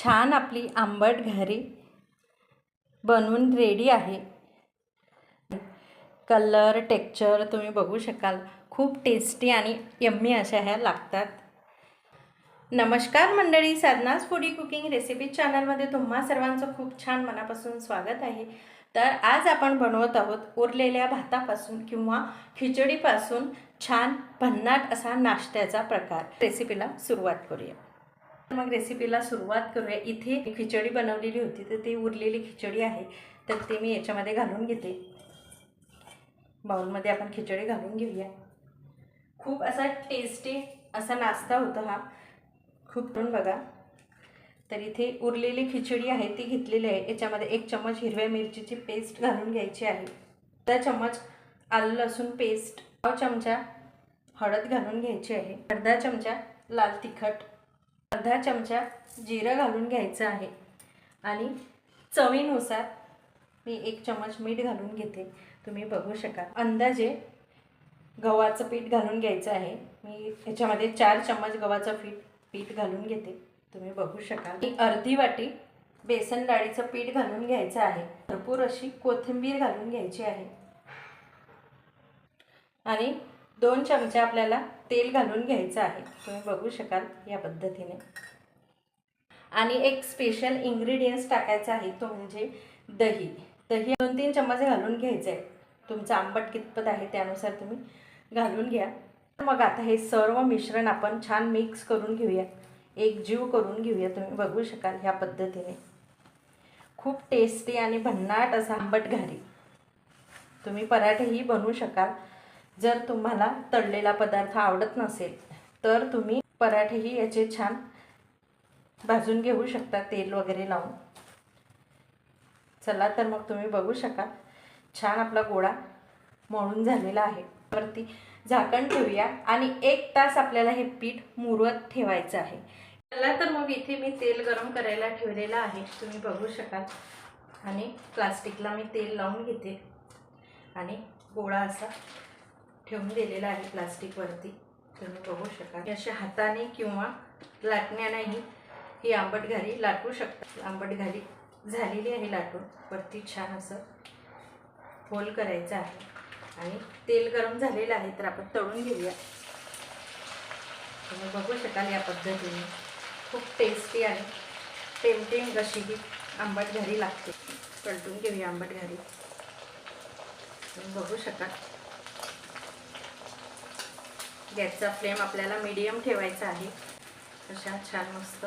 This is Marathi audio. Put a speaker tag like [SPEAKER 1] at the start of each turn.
[SPEAKER 1] छान आपली आंबट घारी बनवून रेडी आहे। कलर टेक्स्चर तुम्ही बघू शकाल, खूप टेस्टी आणि यम्मी अशा ह्या लागतात। नमस्कार मंडळी, साधनाज फूडी कुकिंग रेसिपी चॅनलमध्ये तुम्हा सर्वांचं खूप छान मनापासून स्वागत आहे। तर आज आपण बनवत आहोत उरलेल्या भातापासून किंवा खिचडीपासून छान भन्नाट असा नाश्त्याचा प्रकार। रेसिपीला सुरुवात करूया। मग रेसिपीला सुरुवात करूया। इथे खिचडी बनवलेली होती, तर ती उरलेली खिचडी आहे, तर ते मी याच्यामध्ये घालून घेते। बाउलमध्ये आपण खिचडी घालून घेऊया। खूप असा टेस्टी असा नाश्ता होता हा, खूप पण बघा। तर इथे उरलेली खिचडी आहे ती घेतलेली आहे। याच्यामध्ये 1 चम्मच हिरव्या मिरचीची पेस्ट घालून घ्यायची आहे, अर्धा चम्मच आलं लसूण पेस्ट, 1 चमचा हळद घालून घ्यायची आहे, अर्धा चमचा लाल तिखट, अर्धा चमचा जिरं घालून घ्यायचं आहे आणि चवीनुसार मी 1 चम्मच मीठ घालून घेते। तुम्ही बघू शकाल। अंदाजे गव्हाचं पीठ घालून घ्यायचं आहे। मी याच्यामध्ये 4 चम्मच गव्हाचं पीठ घालून घेते, तुम्ही बघू शकाल। अर्धी वाटी बेसन डाळीचं पीठ घालून घ्यायचं आहे। भरपूर अशी कोथिंबीर घालून घ्यायची आहे आणि 2 चमचे आपल्याला तेल घालून घ्यायचं आहे, तुम्ही बघू शकाल या पद्धतीने। आणि एक स्पेशल इन्ग्रेडियंट्स टाकायचा आहे, तो म्हणजे दही। 2-3 चम्मच घालून घ्यायचे आहे। तुमचं आंबट कितपत आहे त्यानुसार तुम्ही घालून घ्या। मग आता हे सर्व मिश्रण आपण छान मिक्स करून घेऊया, एकजीव करून घेऊया। तुम्ही बघू शकाल ह्या पद्धतीने खूप टेस्टी आणि भन्नाट असा आंबट घारी तुम्ही पराठेही बनवू शकाल। जर तुम्हाला तळलेला पदार्थ आवडत नसेल तर तुम्ही पराठेही याचे छान भाजून घेऊ शकता तेल वगैरे लावून। चला तर मग तुम्ही बघू शकाल छान आपला गोळा मळून झालेला आहे। वरती झाकण ठेवूया आणि 1 तास आपल्याला हे पीठ मुरवत ठेवायचं आहे। चला तर मग इथे मी तेल गरम करायला ठेवलेलं आहे, तुम्ही बघू शकाल। आणि प्लास्टिकला मी तेल लावून घेते आणि गोळा असा ठेवून दिलेला आहे प्लास्टिकवरती, तुम्ही बघू शकाल। अशा हाताने किंवा लाटण्यानेही ही आंबट घारी लाटू शकता। आंबट घारी झालेली आहे लाटून, वरती छान असं होल करायचं आहे आणि तेल गरम झालेलं आहे, तर आपण तळून घेऊया। तुम्ही बघू शकाल या पद्धतीने खूप टेस्टी आणि टेम्पटिंग अशी ही आंबट घारी लागते। पलटून घेऊया आंबट घारी, तुम्ही बघू शकाल। गॅसचा फ्लेम आपल्याला मीडियम ठेवायचा आहे। अशा छान मस्त